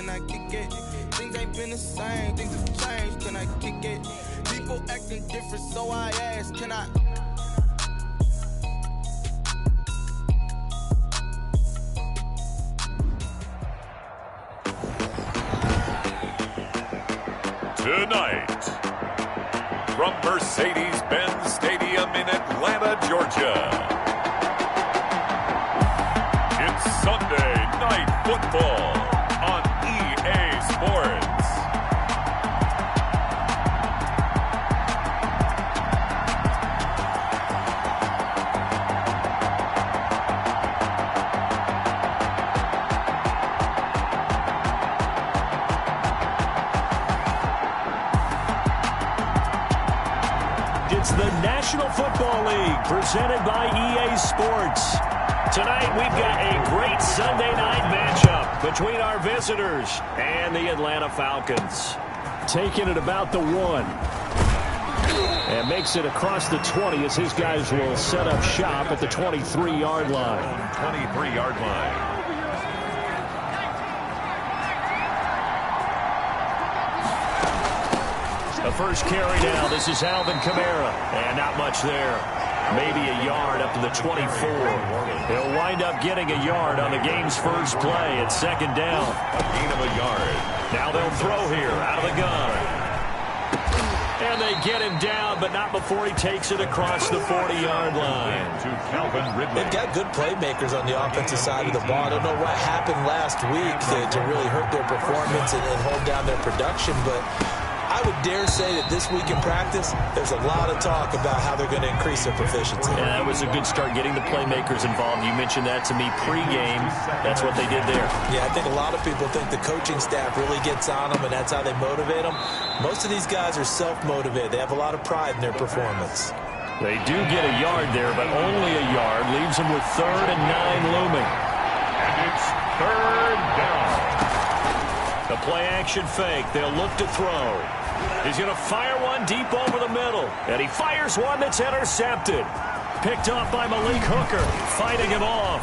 can I kick it? Things ain't been the same, things have changed, can I kick it? People acting different, so I ask, can I? Tonight, from Mercedes-Benz Stadium in Atlanta, Georgia, it's Sunday Night Football on EA Sports. It's the National Football League presented by EA Sports. Tonight we've got a great Sunday night matchup between our visitors and the Atlanta Falcons. Taking it about the 1. And makes it across the 20 as his guys will set up shop at the 23-yard line. 23-yard line. The first carry now. This is Alvin Kamara. And not much there. Maybe a yard up to the 24. He'll wind up getting a yard on the game's first play at second down. A gain of a yard. Now they'll throw here out of the gun. And they get him down, but not before he takes it across the 40-yard line. To Calvin Ridley. They've got good playmakers on the offensive side of the ball. I don't know what happened last week to really hurt their performance and hold down their production, but I would dare say that this week in practice, there's a lot of talk about how they're going to increase their proficiency. Yeah, that was a good start getting the playmakers involved. You mentioned that to me pregame. That's what they did there. Yeah, I think a lot of people think the coaching staff really gets on them, and that's how they motivate them. Most of these guys are self-motivated. They have a lot of pride in their performance. They do get a yard there, but only a yard. Leaves them with 3rd and 9 looming. And it's 3rd down. The play-action fake. They'll look to throw. He's going to fire one deep over the middle. And he fires one that's intercepted. Picked off by Malik Hooker, fighting him off.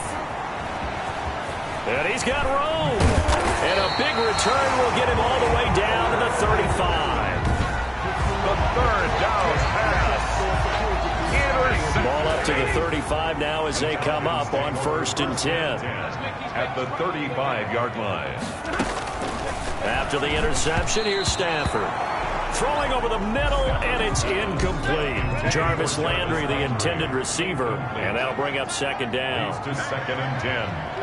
And he's got room. And a big return will get him all the way down to the 35. The 3rd down pass. Intercepted. Ball up to the 35 now as they come up on 1st and 10. At the 35-yard line. After the interception, here's Stafford. Throwing over the middle, and it's incomplete. Jarvis Landry, the intended receiver, and that'll bring up 2nd down. To 2nd and 10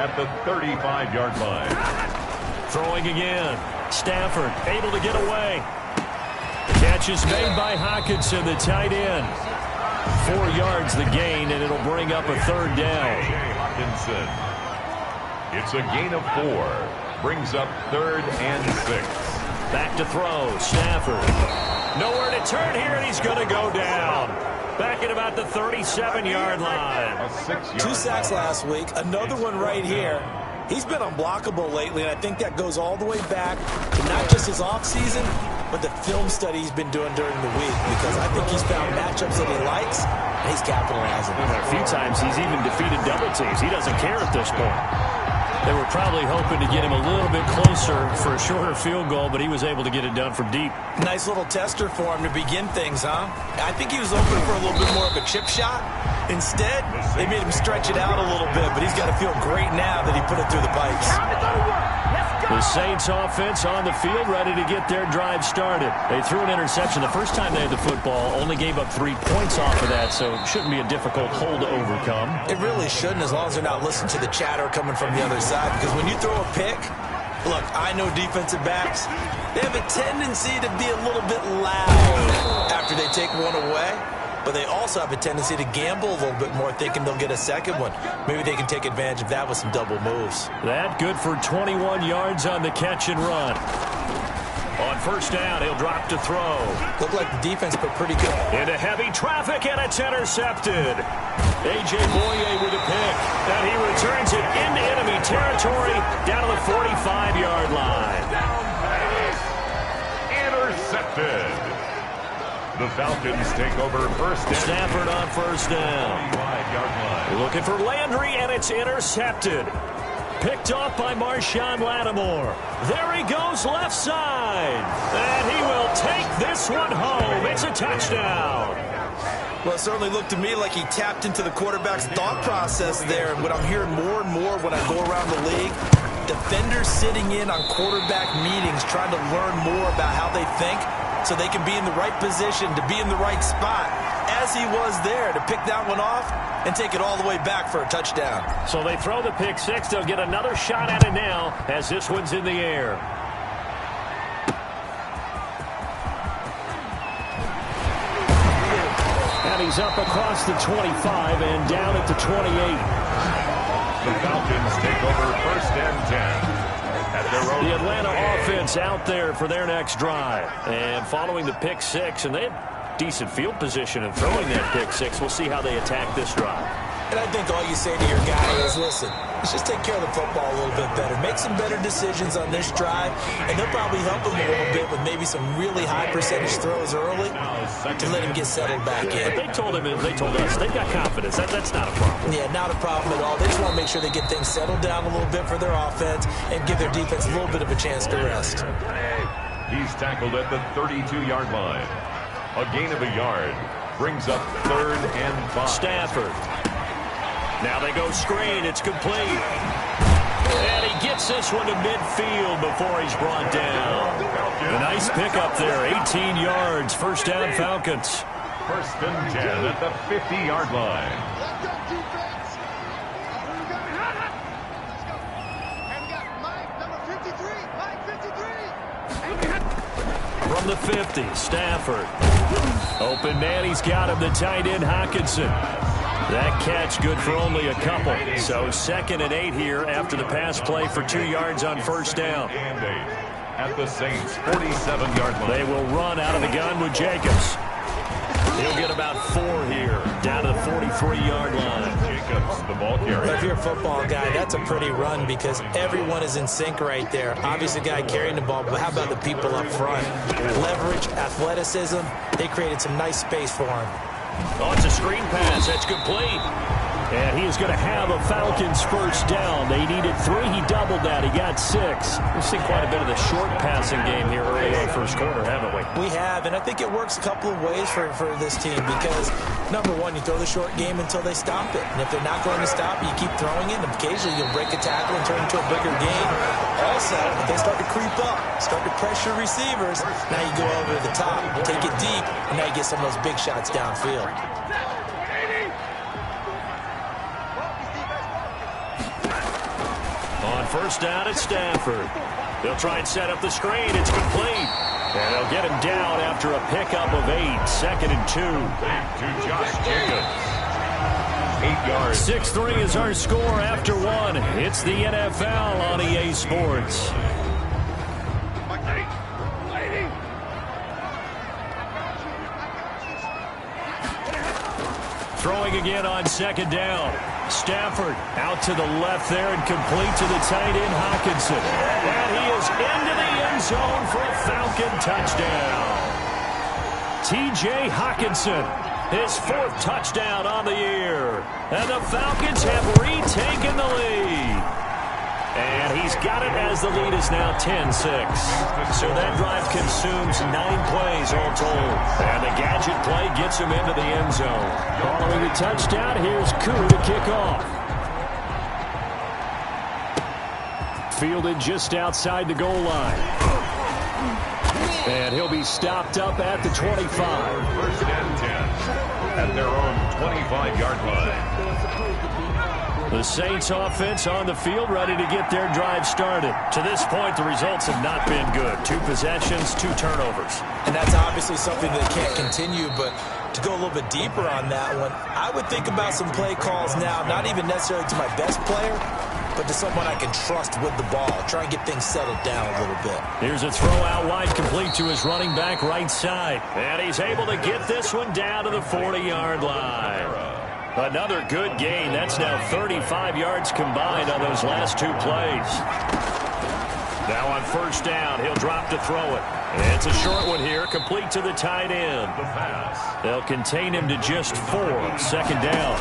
at the 35-yard line. Throwing again. Stafford able to get away. Catch is made by Hockenson, the tight end. 4 yards the gain, and it'll bring up a 3rd down. Hockenson. It's a gain of 4. Brings up 3rd and 6. Back to throw. Stafford. Nowhere to turn here, and he's going to go down. Back at about the 37-yard line. 2 sacks last week. Another one right here. He's been unblockable lately, and I think that goes all the way back to not just his offseason, but the film study he's been doing during the week, because I think he's found matchups that he likes, and he's capitalizing. A few times he's even defeated double teams. He doesn't care at this point. They were probably hoping to get him a little bit closer for a shorter field goal, but he was able to get it done from deep. Nice little tester for him to begin things, huh? I think he was open for a little bit more of a chip shot. Instead, they made him stretch it out a little bit, but he's got to feel great now that he put it through the pipes. The Saints offense on the field, ready to get their drive started. They threw an interception the first time they had the football, only gave up 3 points off of that, so it shouldn't be a difficult hole to overcome. It really shouldn't, as long as they're not listening to the chatter coming from the other side, because when you throw a pick, look, I know defensive backs, they have a tendency to be a little bit loud after they take one away. But they also have a tendency to gamble a little bit more, thinking they'll get a second one. Maybe they can take advantage of that with some double moves. That good for 21 yards on the catch and run. On 1st down, he'll drop to throw. Looked like the defense put pretty good. Into heavy traffic, and it's intercepted. A.J. Boye with a pick. And he returns it into enemy territory down to the 45-yard line. Intercepted. The Falcons take over 1st down. Stafford on 1st down. Yard line. Looking for Landry, and it's intercepted. picked off by Marshawn Lattimore. There he goes left side. And he will take this one home. It's a touchdown. Well, it certainly looked to me like he tapped into the quarterback's thought process there. And what I'm hearing more and more when I go around the league, defenders sitting in on quarterback meetings trying to learn more about how they think so they can be in the right position to be in the right spot, as he was there to pick that one off and take it all the way back for a touchdown. So they throw the pick six. They'll get another shot at it now as this one's in the air. And he's up across the 25 and down at the 28. The Falcons take over 1st and 10 at their own. The Atlanta offense out there for their next drive. And following the pick six, and they have decent field position in throwing that pick six. We'll see how they attack this drive. And I think all you say to your guy is, listen, let's just take care of the football a little bit better. Make some better decisions on this drive, and they'll probably help him a little bit with maybe some really high percentage throws early to let him get settled back in. But they told us, they've got confidence. That's not a problem. Yeah, not a problem at all. They just want to make sure they get things settled down a little bit for their offense and give their defense a little bit of a chance to rest. He's tackled at the 32-yard line. A gain of a yard brings up 3rd and 5. Stafford. Now they go screen. It's complete. And he gets this one to midfield before he's brought down. A nice pickup there. 18 yards. First down, Falcons. 1st and 10 at the 50-yard line. From the 50, Stafford. Open man, he's got him. The tight end, Hockenson. That catch good for only a couple. So 2nd and 8 here after the pass play for 2 yards on first down. And 8 at the Saints' 47-yard line. They will run out of the gun with Jacobs. He'll get about 4 here, down to the 43-yard line. Jacobs, the ball carrier. If you're a football guy, that's a pretty run because everyone is in sync right there. Obviously, the guy carrying the ball, but how about the people up front? Leverage, athleticism, they created some nice space for him. Oh, it's a screen pass. That's complete. And he is going to have a Falcons first down. They needed 3. He doubled that. He got 6. We've seen quite a bit of the short passing game here early in the first quarter, haven't we? We have, and I think it works a couple of ways for this team because, number one, you throw the short game until they stop it. And if they're not going to stop it, you keep throwing it, and occasionally you'll break a tackle and turn it into a bigger game. Also, if they start to creep up, start to pressure receivers, now you go over the top, take it deep, and now you get some of those big shots downfield. On first down at Stafford. They'll try and set up the screen. It's complete. And they'll get him down after a pickup of 8. 2nd and 2. Back to Josh Jacobs. 8 yards. 6-3 is our score after 1. It's the NFL on EA Sports. Throwing again on 2nd down. Stafford out to the left there and complete to the tight end, Hockenson. And he is into the end zone for a Falcon touchdown. T.J. Hockenson, his 4th touchdown on the year. And the Falcons have retaken the lead. And he's got it as the lead is now 10-6. So that drive consumes 9 plays all told. And the gadget play gets him into the end zone. Following the touchdown, here's Koo to kick off. Fielded just outside the goal line. And he'll be stopped up at the 25. 1st and 10 at their own 25-yard line. The Saints offense on the field ready to get their drive started. To this point, the results have not been good. 2 possessions, 2 turnovers. And that's obviously something that can't continue, but to go a little bit deeper on that one, I would think about some play calls now, not even necessarily to my best player, but to someone I can trust with the ball. Try and get things settled down a little bit. Here's a throw out wide, complete to his running back right side. And he's able to get this one down to the 40-yard line. Another good gain. That's now 35 yards combined on those last 2 plays. Now on first down, he'll drop to throw it. It's a short one here, complete to the tight end. The pass. They'll contain him to just 4. 2nd down.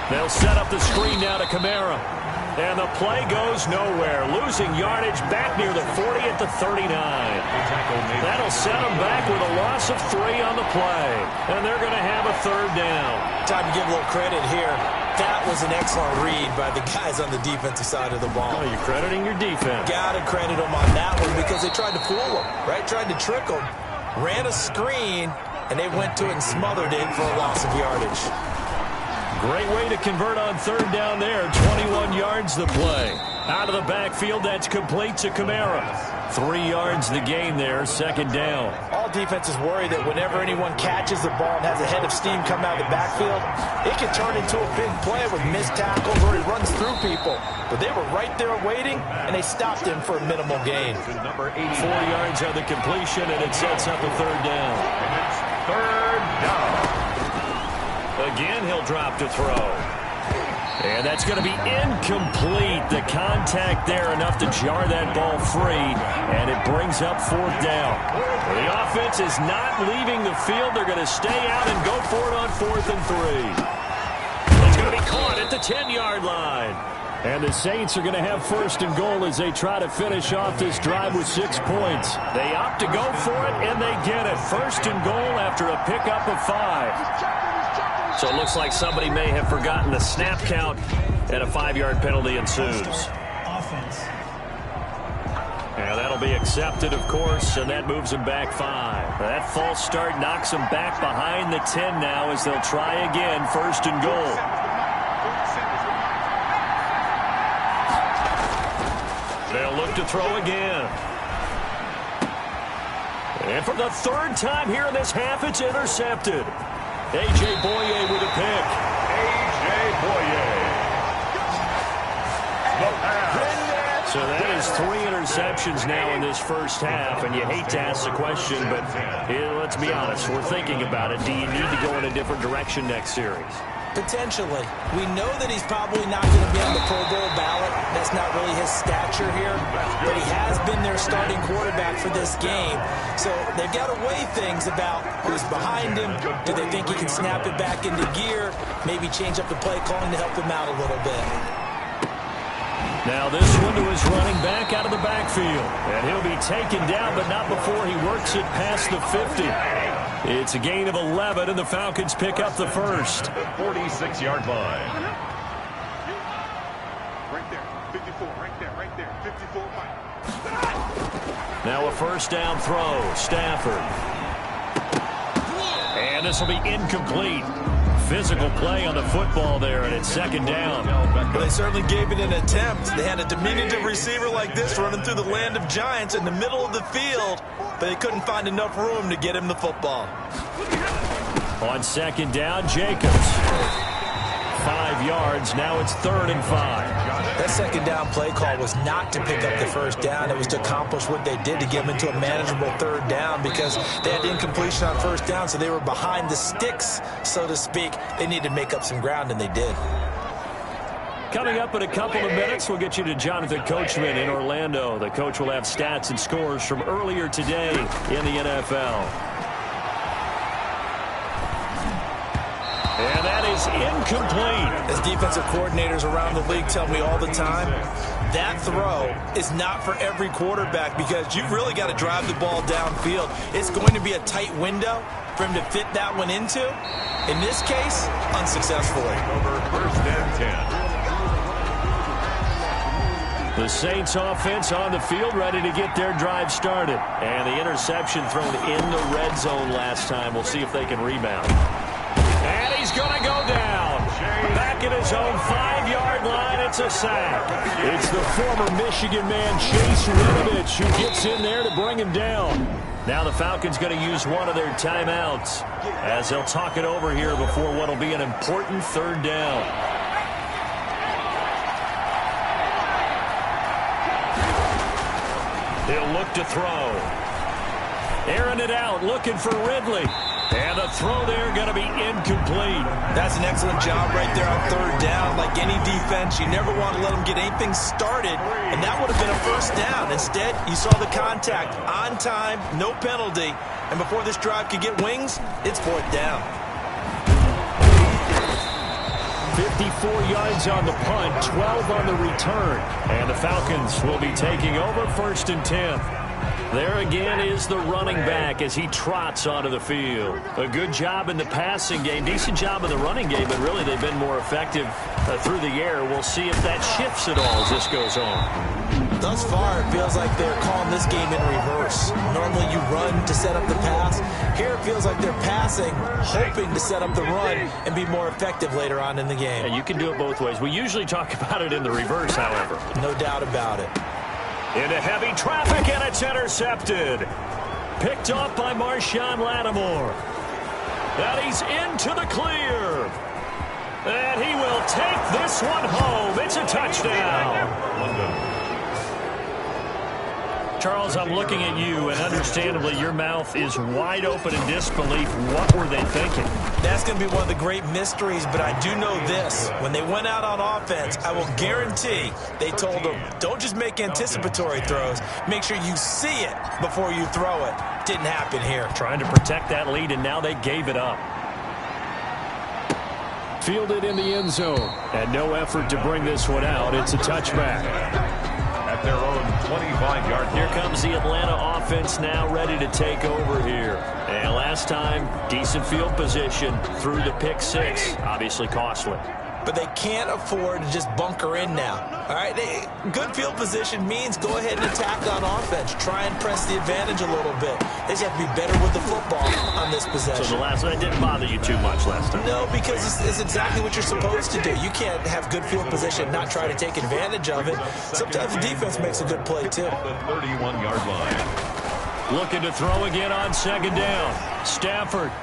They'll set up the screen now to Kamara. And the play goes nowhere. Losing yardage back near the 40 at the 39. That'll set them back with a loss of 3 on the play. And they're going to have a 3rd down. Time to give a little credit here. That was an excellent read by the guys on the defensive side of the ball. Oh, you're crediting your defense. Got to credit them on that one because they tried to fool them, right? Tried to trick them. Ran a screen, and they went to it and smothered it for a loss of yardage. Great way to convert on 3rd down there. 21 yards the play. Out of the backfield, that's complete to Kamara. 3 yards the gain there, 2nd down. All defenses worry that whenever anyone catches the ball and has a head of steam come out of the backfield, it can turn into a big play with missed tackles or he runs through people. But they were right there waiting, and they stopped him for a minimal gain. 4 yards on the completion, and it sets up a 3rd down. And it's 3rd down. Again, he'll drop to throw. And that's going to be incomplete. The contact there enough to jar that ball free, and it brings up 4th down. The offense is not leaving the field. They're going to stay out and go for it on 4th and 3. It's going to be caught at the 10-yard line. And the Saints are going to have 1st and goal as they try to finish off this drive with 6 points. They opt to go for it, and they get it. 1st and goal after a pickup of 5. So it looks like somebody may have forgotten the snap count, and a 5-yard penalty ensues. And that'll be accepted, of course, and that moves them back 5. That false start knocks them back behind the 10 now as they'll try again, 1st and goal. They'll look to throw again. And for the 3rd time here in this half, it's intercepted. A.J. Boye with a pick. A.J. Boye. The pass. So that is 3 interceptions now in this first half, and you hate to ask the question, but let's be honest, we're thinking about it. Do you need to go in a different direction next series? Potentially. We know that he's probably not going to be on the Pro Bowl ballot. That's not really his stature here. But he has been their starting quarterback for this game. So they've got to weigh things about who's behind him. Do they think he can snap it back into gear? Maybe change up the play calling to help him out a little bit. Now this one to his running back out of the backfield. And he'll be taken down, but not before he works it past the 50. It's a gain of 11, and the Falcons pick up the 1st. 46-yard line. Right there, 54, right there, 54. Now a 1st down throw, Stafford. And this will be incomplete. Physical play on the football there, and it's 2nd down. Well, they certainly gave it an attempt. They had a diminutive receiver like this running through the land of giants in the middle of the field, but they couldn't find enough room to get him the football. On 2nd down, Jacobs. 5 yards. Now it's 3rd and 5. That 2nd down play call was not to pick up the 1st down. It was to accomplish what they did to get them into a manageable 3rd down because they had incompletion on 1st down, so they were behind the sticks, so to speak. They needed to make up some ground, and they did. Coming up in a couple of minutes, we'll get you to Jonathan Coachman in Orlando. The coach will have stats and scores from earlier today in the NFL. And that is incomplete. As defensive coordinators around the league tell me all the time, that throw is not for every quarterback because you've really got to drive the ball downfield. It's going to be a tight window for him to fit that one into. In this case, unsuccessfully. Over 1st and 10. The Saints offense on the field ready to get their drive started. And the interception thrown in the red zone last time. We'll see if they can rebound. And he's going to go down. Back at his own 5-yard line, it's a sack. It's the former Michigan man, Chase Winovich, who gets in there to bring him down. Now the Falcons going to use one of their timeouts as they'll talk it over here before what will be an important 3rd down. He'll look to throw. Airing it out, looking for Ridley. And the throw there going to be incomplete. That's an excellent job right there on 3rd down. Like any defense, you never want to let them get anything started, and that would have been a 1st down. Instead, you saw the contact on time, no penalty, and before this drive could get wings, it's 4th down. 54 yards on the punt, 12 on the return. And the Falcons will be taking over 1st and 10. There again is the running back as he trots onto the field. A good job in the passing game, decent job in the running game, but really they've been more effective through the air. We'll see if that shifts at all as this goes on. Thus far, it feels like they're calling this game in reverse. Normally you run to set up the pass. Here it feels like they're passing, hoping to set up the run and be more effective later on in the game. Yeah, you can do it both ways. We usually talk about it in the reverse, however. No doubt about it. Into heavy traffic, and it's intercepted. Picked off by Marshawn Lattimore. And he's into the clear. And he will take this one home. It's a touchdown. Charles, I'm looking at you, and understandably your mouth is wide open in disbelief. What were they thinking? That's going to be one of the great mysteries, but I do know this. When they went out on offense, I will guarantee they told them, don't just make anticipatory throws. Make sure you see it before you throw it. Didn't happen here. Trying to protect that lead, and now they gave it up. Fielded in the end zone, and no effort to bring this one out. It's a touchback. At their own 25-yard line. Here comes the Atlanta offense now ready to take over here. And last time, decent field position through the pick six. Obviously costly. But they can't afford to just bunker in now. All right, good field position means go ahead and attack on offense. Try and press the advantage a little bit. They just have to be better with the football on this possession. So the last one didn't bother you too much last time? No, because it's exactly what you're supposed to do. You can't have good field position and not try to take advantage of it. Sometimes the defense makes a good play, too. The 31-yard line. Looking to throw again on 2nd down. Stafford.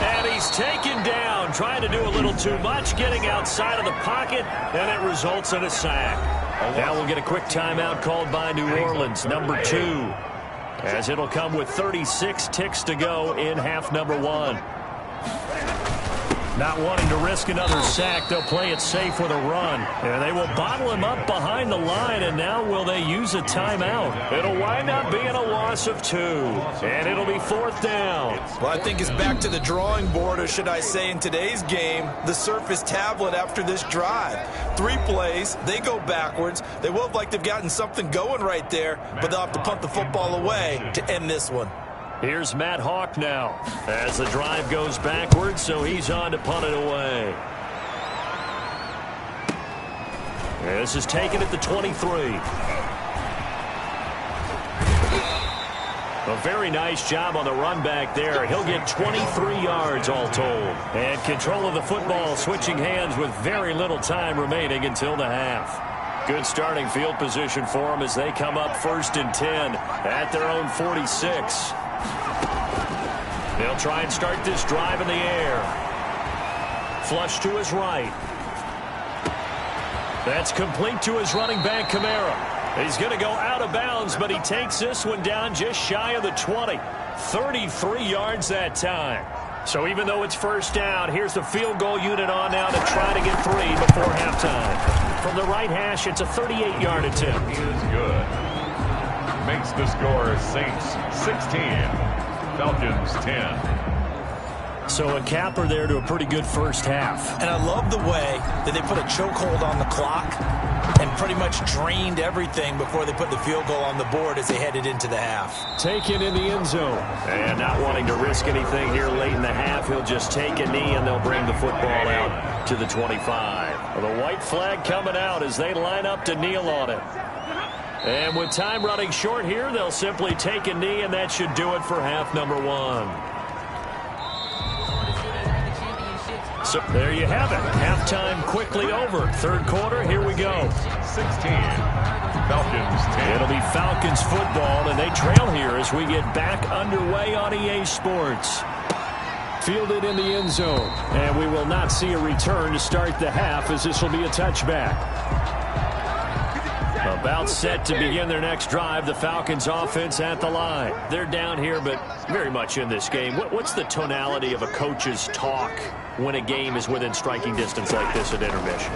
And he's taken down, trying to do a little too much, getting outside of the pocket, and it results in a sack. Now we'll get a quick timeout called by New Orleans, number 2, as it'll come with 36 ticks to go in half number 1. Not wanting to risk another sack, they'll play it safe with a run. And they will bottle him up behind the line, and now will they use a timeout? It'll wind up being a loss of 2, and it'll be 4th down. Well, I think it's back to the drawing board, or should I say in today's game, the Surface tablet after this drive. 3 plays, they go backwards. They will look like they've gotten something going right there, but they'll have to punt the football away to end this one. Here's Matt Hawk now as the drive goes backwards, so he's on to punt it away. This is taken at the 23. A very nice job on the run back there. He'll get 23 yards all told. And control of the football switching hands with very little time remaining until the half. Good starting field position for them as they come up 1st and 10 at their own 46. They'll try and start this drive in the air. Flush to his right. That's complete to his running back, Kamara. He's going to go out of bounds, but he takes this one down just shy of the 20. 33 yards that time. So even though it's 1st down, here's the field goal unit on now to try to get 3 before halftime. From the right hash, it's a 38-yard attempt. He is good. Makes the score Saints 16. Falcons 10. So a capper there to a pretty good first half. And I love the way that they put a chokehold on the clock and pretty much drained everything before they put the field goal on the board as they headed into the half. Taken in the end zone. And not wanting to risk anything here late in the half, he'll just take a knee and they'll bring the football out to the 25. The white flag coming out as they line up to kneel on it. And with time running short here, they'll simply take a knee, and that should do it for half number 1. So there you have it. Halftime quickly over. 3rd quarter, here we go. 16. Falcons 10. It'll be Falcons football, and they trail here as we get back underway on EA Sports. Fielded in the end zone, and we will not see a return to start the half as this will be a touchback. About set to begin their next drive, the Falcons offense at the line. They're down here, but very much in this game. What's the tonality of a coach's talk when a game is within striking distance like this at intermission?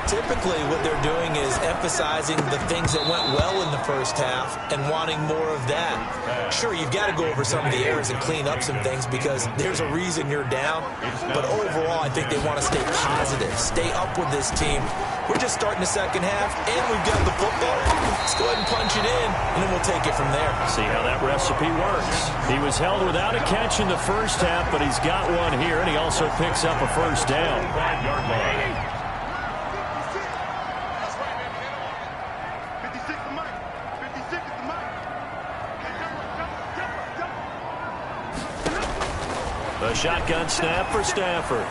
Typically, what they're doing is emphasizing the things that went well in the first half and wanting more of that. Sure, you've got to go over some of the errors and clean up some things because there's a reason you're down. But overall, I think they want to stay positive, stay up with this team. We're just starting the second half, and we've got the football. Let's go ahead and punch it in, and then we'll take it from there. See how that recipe works. He was held without a catch in the first half, but he's got one here, and he also picks up a first down. 5-yard line. A shotgun snap for Stafford.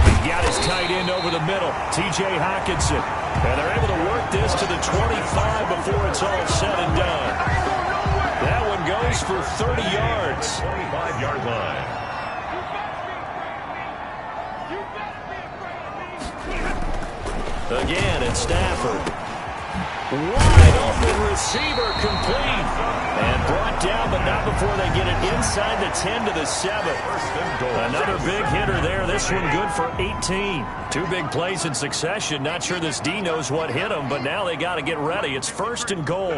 He got his tight end over the middle, T.J. Hockenson. And they're able to work this to the 25 before it's all said and done. That one goes for 30 yards. 25-yard line. Again, it's Stafford. Wide open receiver complete. And brought down, but not before they get it inside the 10 to the 7. Another big hitter there. This one good for 18. Two big plays in succession. Not sure this D knows what hit him, but now they got to get ready. It's 1st and goal.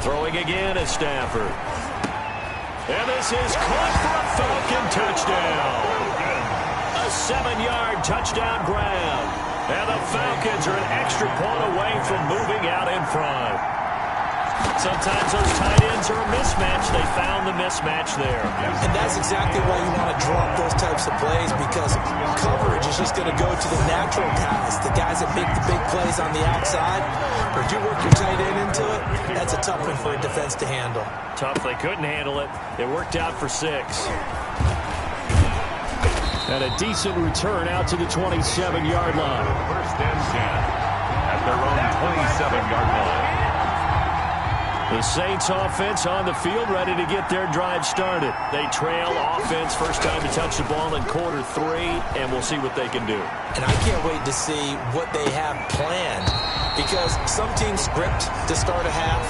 Throwing again is Stafford. And this is caught for a Falcon touchdown. A 7-yard touchdown grab. And the Falcons are an extra point away from moving out in front. Sometimes those tight ends are a mismatch. They found the mismatch there. And that's exactly why you want to draw up those types of plays, because coverage is just going to go to the natural guys, the guys that make the big plays on the outside. But if you work your tight end into it, that's a tough one for a defense to handle. Tough. They couldn't handle it. It worked out for 6. And a decent return out to the 27-yard line. 1st and 10 at their own 27-yard line. The Saints offense on the field, ready to get their drive started. They trail offense, first time to touch the ball in quarter 3, and we'll see what they can do. And I can't wait to see what they have planned, because some teams script to start a half.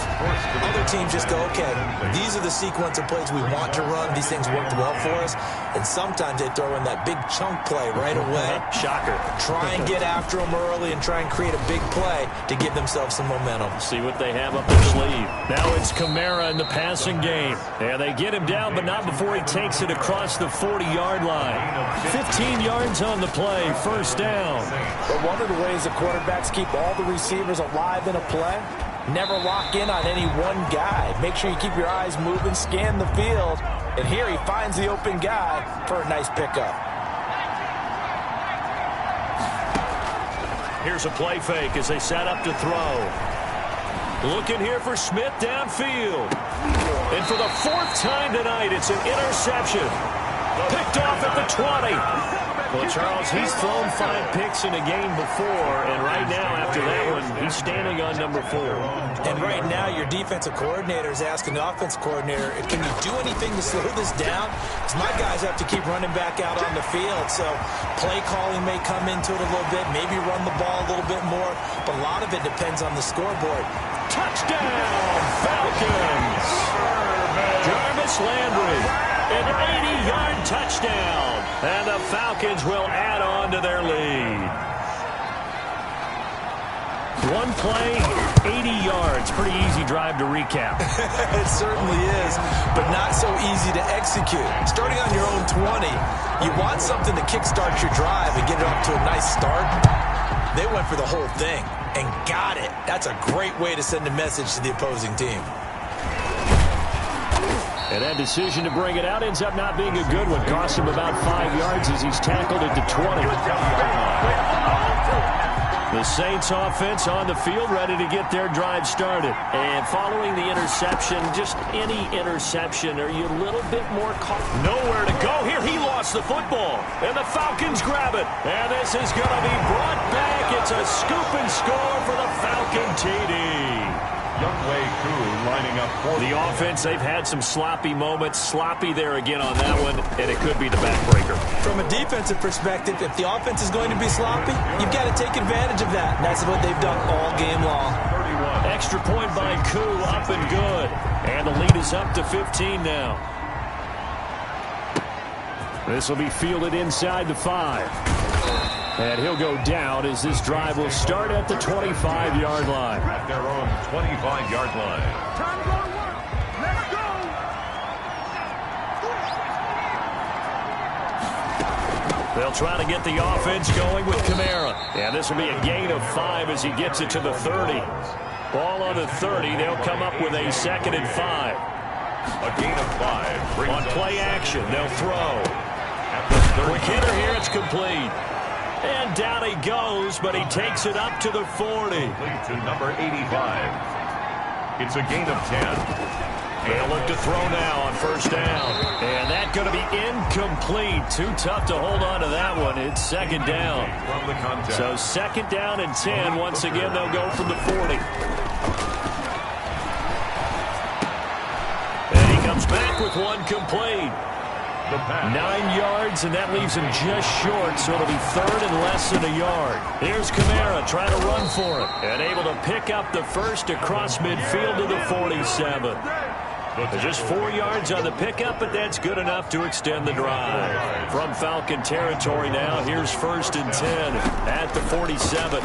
Other teams just go, okay, these are the sequence of plays we want to run. These things worked well for us. And sometimes they throw in that big chunk play right away. Shocker. Try and get after them early and try and create a big play to give themselves some momentum. See what they have up their sleeve. Now it's Kamara in the passing game. And they get him down, but not before he takes it across the 40-yard line. 15 yards on the play, first down. But one of the ways the quarterbacks keep all the receivers alive in a play, never lock in on any one guy. Make sure you keep your eyes moving, scan the field. And here he finds the open guy for a nice pickup. Here's a play fake as they set up to throw. Looking here for Smith downfield. And for the 4th time tonight, it's an interception. Picked off at the 20. Well, Charles, he's thrown 5 picks in a game before, and right now, after that one, he's standing on number 4. And right now, your defensive coordinator is asking the offensive coordinator, can you do anything to slow this down? Because my guys have to keep running back out on the field, so play calling may come into it a little bit, maybe run the ball a little bit more, but a lot of it depends on the scoreboard. Touchdown, Falcons! Jarvis Landry, an 80-yard touchdown. And the Falcons will add on to their lead. One play, 80 yards. Pretty easy drive to recap. It certainly is, but not so easy to execute. Starting on your own 20, you want something to kickstart your drive and get it off to a nice start. They went for the whole thing and got it. That's a great way to send a message to the opposing team. And that decision to bring it out ends up not being a good one. Cost him about 5 yards as he's tackled at the 20. The Saints offense on the field, ready to get their drive started. And following the interception, just any interception, are you a little bit more caught? Nowhere to go here. He lost the football. And the Falcons grab it. And this is going to be brought back. It's a scoop and score for the Falcon TD. Youngway Koo lining up for the offense. They've had some sloppy moments. Sloppy there again on that one, and it could be the backbreaker. From a defensive perspective, if the offense is going to be sloppy, you've got to take advantage of that. And that's what they've done all game long. 31. Extra point by Koo, up and good. And the lead is up to 15 now. This will be fielded inside the 5. And he'll go down as this drive will start at the 25-yard line. At their own 25-yard line. Time going well. Let's go. They'll try to get the offense going with Kamara. And this will be a gain of 5 as he gets it to the 30. Ball on the 30. They'll come up with a 2nd and 5. A gain of 5. On play action, they'll throw. Quick hitter here, it's complete. And down he goes, but he takes it up to the 40. Complete to number 85. It's a gain of 10. They'll look to throw now on first down. And that's going to be incomplete. Too tough to hold on to that one. It's 2nd down. From the contest. So 2nd down and 10. Once again, they'll go from the 40. And he comes back with one complete. 9 yards, and that leaves him just short, so it'll be 3rd and less than a yard. Here's Kamara trying to run for it, and able to pick up the first across midfield to the 47. Just 4 yards on the pickup, but that's good enough to extend the drive. From Falcon territory now, here's 1st and 10 at the 47.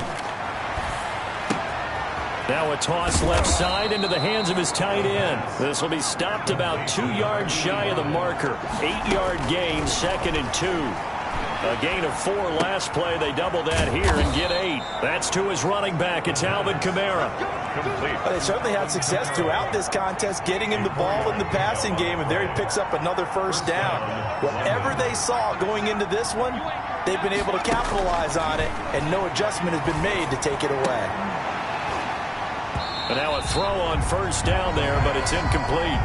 Now a toss left side into the hands of his tight end. This will be stopped about 2 yards shy of the marker. 8-yard gain, 2nd and 2. A gain of 4 last play. They double that here and get 8. That's to his running back. It's Alvin Kamara. Complete. They certainly had success throughout this contest getting him the ball in the passing game, and there he picks up another first down. Whatever they saw going into this one, they've been able to capitalize on it, and no adjustment has been made to take it away. And now a throw on first down there, but it's incomplete.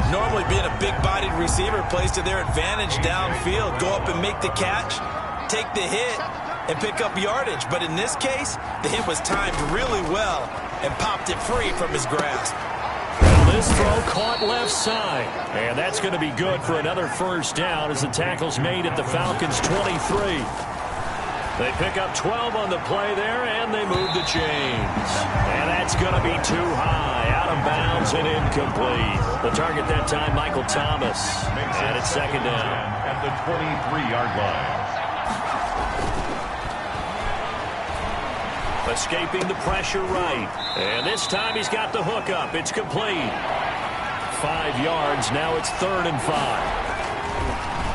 Normally being a big-bodied receiver plays to their advantage downfield. Go up and make the catch, take the hit, and pick up yardage. But in this case, the hit was timed really well and popped it free from his grasp. Well, this throw caught left side. And that's going to be good for another first down as the tackle's made at the Falcons' 23. They pick up 12 on the play there, and they move the chains. And that's going to be too high, out of bounds and incomplete. The target that time, Michael Thomas. And it's 2nd down. At the 23-yard line. Escaping the pressure right. And this time he's got the hook up. It's complete. 5 yards. Now it's 3rd and 5.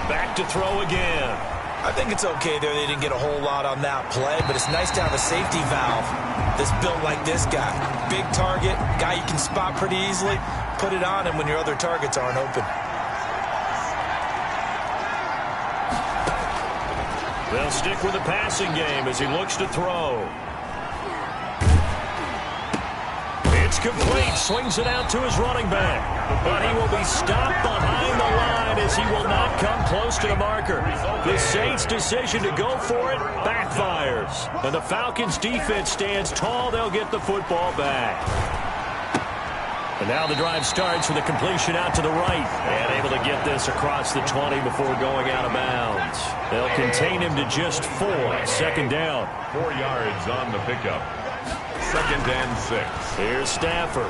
Back to throw again. I think it's okay there. They didn't get a whole lot on that play, but it's nice to have a safety valve that's built like this guy. Big target, guy you can spot pretty easily. Put it on him when your other targets aren't open. They'll stick with the passing game as he looks to throw. It's complete. Swings it out to his running back. But he will be stopped behind the line as he will not come close to the marker. The Saints' decision to go for it backfires. And the Falcons' defense stands tall. They'll get the football back. And now the drive starts with a completion out to the right. And able to get this across the 20 before going out of bounds. They'll contain him to just 4. 2nd down. 4 yards on the pickup. 2nd and 6. Here's Stafford.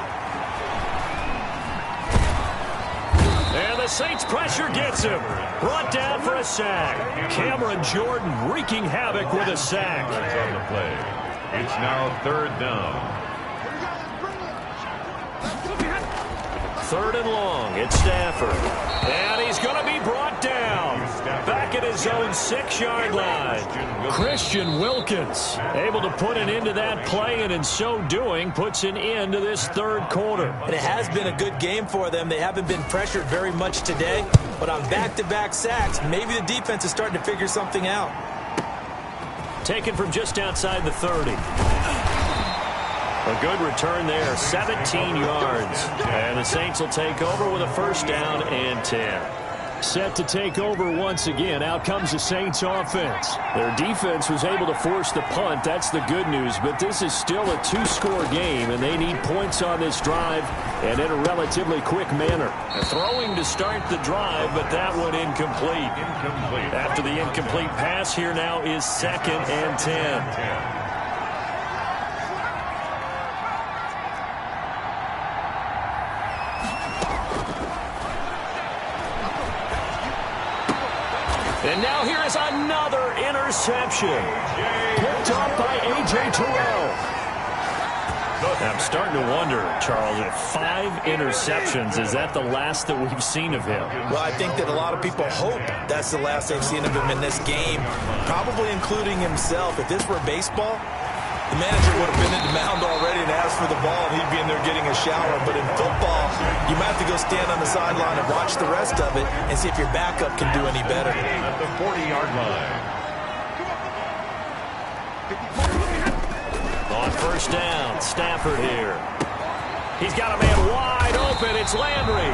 And the Saints pressure gets him. Brought down for a sack. Cameron Jordan wreaking havoc with a sack. On the play. It's now 3rd down. 3rd and long. It's Stafford. And he's going to be brought down. Back at his own 6-yard line. Christian Wilkins able to put an end to that play, and in so doing puts an end to this 3rd quarter. And it has been a good game for them. They haven't been pressured very much today, but on back-to-back sacks, maybe the defense is starting to figure something out. Taken from just outside the 30. A good return there, 17 yards. And the Saints will take over with a 1st down and 10. Set to take over once again. Out comes the Saints offense. Their defense was able to force the punt. That's the good news. But this is still a 2-score game, and they need points on this drive and in a relatively quick manner. Throwing to start the drive, but that one incomplete. After the incomplete pass, here now is 2nd and 10. has another interception. Picked up by A.J. Terrell. I'm starting to wonder, Charles, if 5 interceptions, is that the last that we've seen of him? Well, I think that a lot of people hope that's the last they've seen of him in this game, probably including himself. If this were baseball, the manager would have been in the mound already and asked for the ball, and he'd be in there getting a shower. But in football, you might have to go stand on the sideline and watch the rest of it and see if your backup can do any better. At the 40-yard line. On first down, Stafford here. He's got a man wide open. It's Landry.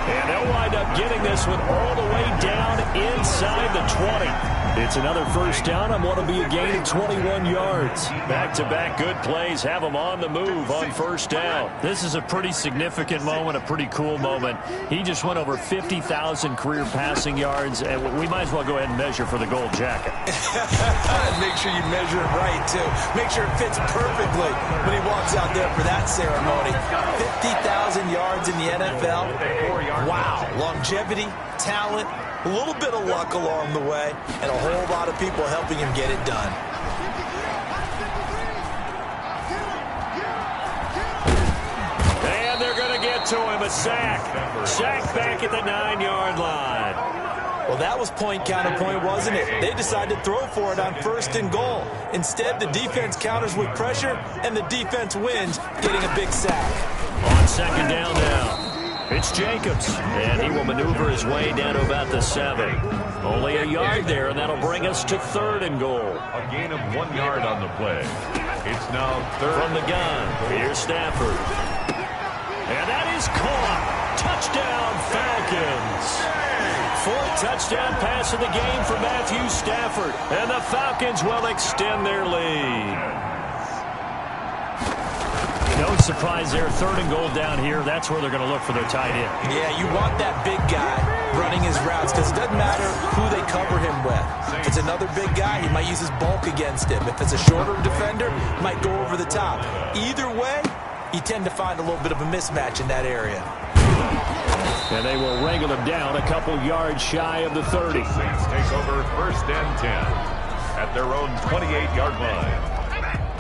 And they'll wind up getting this one all the way down inside the 20. It's another first down on what will be a gain of 21 yards. Back-to-back good plays have them on the move on first down. This is a pretty significant moment, a pretty cool moment. He just went over 50,000 career passing yards, and we might as well go ahead and measure for the gold jacket. Make sure you measure it right, too. Make sure it fits perfectly when he walks out there for that ceremony. 50,000 yards in the NFL. Wow. Longevity, talent, a little bit of luck along the way, and a whole lot of people helping him get it done. And they're going to get to him, a sack. Sack back at the 9-yard line. Well, that was point counterpoint, wasn't it? They decided to throw for it on first and goal. Instead, the defense counters with pressure, and the defense wins, getting a big sack. On second down now. It's Jacobs, and he will maneuver his way down to about the 7. Only a yard there, and that'll bring us to third and goal. A gain of 1 yard on the play. It's now third. From the gun, here's Stafford. And that is caught. Touchdown, Falcons. 4th touchdown pass of the game for Matthew Stafford, and the Falcons will extend their lead. No surprise there. Third and goal down here. That's where they're going to look for their tight end. Yeah, you want that big guy running his routes because it doesn't matter who they cover him with. If it's another big guy, he might use his bulk against him. If it's a shorter defender, he might go over the top. Either way, you tend to find a little bit of a mismatch in that area. And they will wrangle him down a couple yards shy of the 30. Saints take over first and 10 at their own 28-yard line.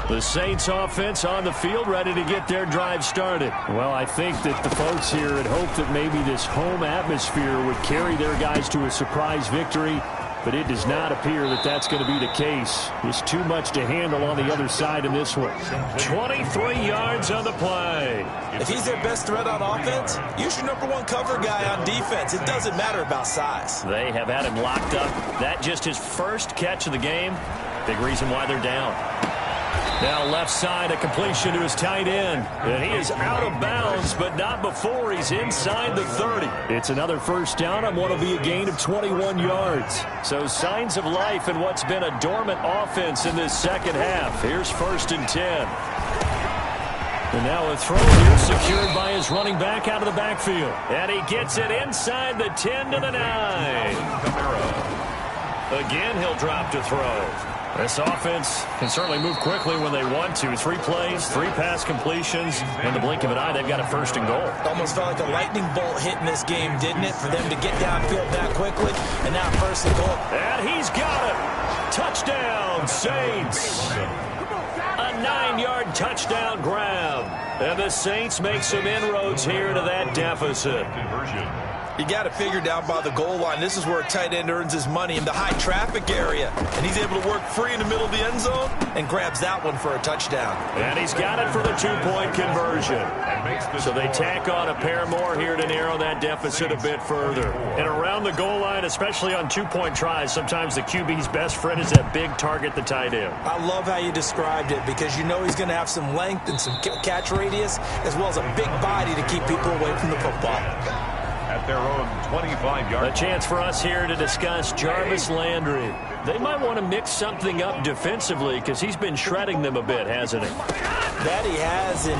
The Saints offense on the field, ready to get their drive started. Well, I think that the folks here had hoped that maybe this home atmosphere would carry their guys to a surprise victory, but it does not appear that that's going to be the case. There's too much to handle on the other side in this one. 23 yards on the play. If he's their best threat on offense, use your #1 cover guy on defense. It doesn't matter about size. They have had him locked up. That just his first catch of the game. Big reason why they're down. Now left side, a completion to his tight end. And he is out of bounds, but not before he's inside the 30. It's another first down on what will be a gain of 21 yards. So signs of life in what's been a dormant offense in this second half. Here's first and 10. And now a throw here secured by his running back out of the backfield. And he gets it inside the 10 to the 9. Again, he'll drop to throw. This offense can certainly move quickly when they want to. 3 plays, 3 pass completions. In the blink of an eye, they've got a first and goal. Almost felt like a lightning bolt hit in this game, didn't it? For them to get downfield that quickly. And now first and goal. And he's got it. Touchdown, Saints. A 9-yard touchdown grab. And the Saints make some inroads here to that deficit. Conversion. You got to figure down by the goal line. This is where a tight end earns his money in the high traffic area. And he's able to work free in the middle of the end zone and grabs that one for a touchdown. And he's got it for the 2-point conversion. So they tack on a pair more here to narrow that deficit a bit further. And around the goal line, especially on 2-point tries, sometimes the QB's best friend is that big target, the tight end. I love how you described it because you know he's going to have some length and some catch radius as well as a big body to keep people away from the football. At their own 25-yard. A chance for us here to discuss Jarvis Landry. They might want to mix something up defensively because he's been shredding them a bit, hasn't he? That he has, and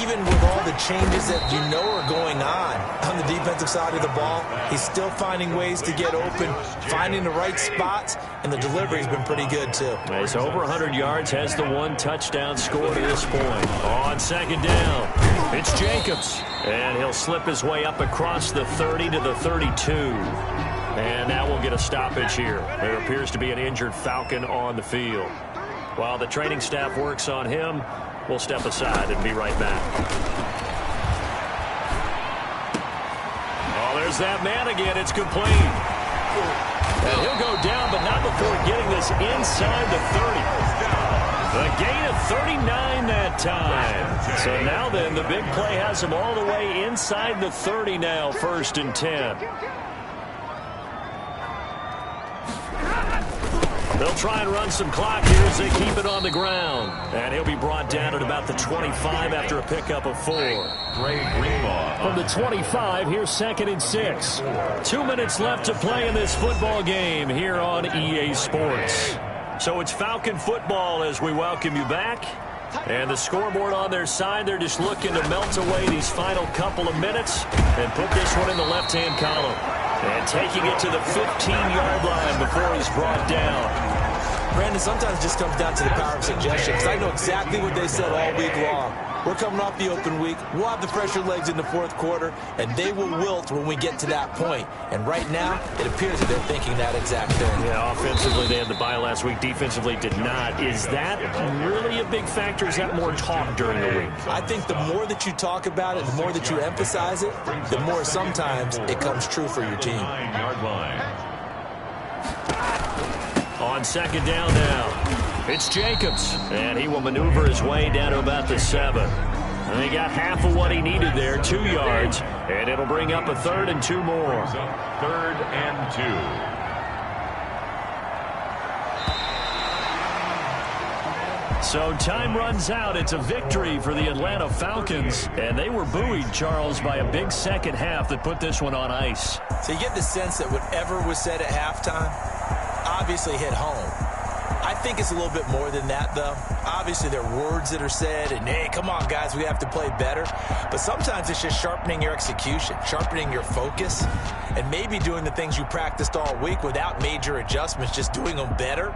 even with all the changes that you know are going on the defensive side of the ball, he's still finding ways to get open, finding the right spots, and the delivery's been pretty good, too. He's over 100 yards, has the 1 touchdown score to this point. On second down, it's Jacobs. And he'll slip his way up across the 30 to the 32. And now we'll get a stoppage here. There appears to be an injured Falcon on the field. While the training staff works on him, we'll step aside and be right back. Oh, there's that man again. It's complete. And he'll go down, but not before getting this inside the 30. A gain of 39 that time. So now then, the big play has him all the way inside the 30 now, 1st and 10. They'll try and run some clock here as they keep it on the ground. And he'll be brought down at about the 25 after a pickup of 4. From the 25, here's 2nd and 6. 2 minutes left to play in this football game here on EA Sports. So it's Falcon football as we welcome you back. And the scoreboard on their side, they're just looking to melt away these final couple of minutes and put this one in the left-hand column. And taking it to the 15-yard line before he's brought down. Brandon, sometimes it just comes down to the power of suggestion, because I know exactly what they said all week long. We're coming off the open week. We'll have the fresher legs in the 4th quarter, and they will wilt when we get to that point. And right now, it appears that they're thinking that exact thing. Yeah, offensively, they had the bye last week. Defensively, did not. Is that really a big factor? Is that more talk during the week? I think the more that you talk about it, the more that you emphasize it, the more sometimes it comes true for your team. 9-yard line. On 2nd down now, it's Jacobs, and he will maneuver his way down to about the 7. And he got half of what he needed there, 2 yards, and it'll bring up a 3rd and 2 more. 3rd and 2. So time runs out. It's a victory for the Atlanta Falcons, and they were buoyed, Charles, by a big second half that put this one on ice. So you get the sense that whatever was said at halftime obviously hit home. I think it's a little bit more than that, though. Obviously, there are words that are said, and, hey, come on, guys, we have to play better. But sometimes it's just sharpening your execution, sharpening your focus, and maybe doing the things you practiced all week without major adjustments, just doing them better.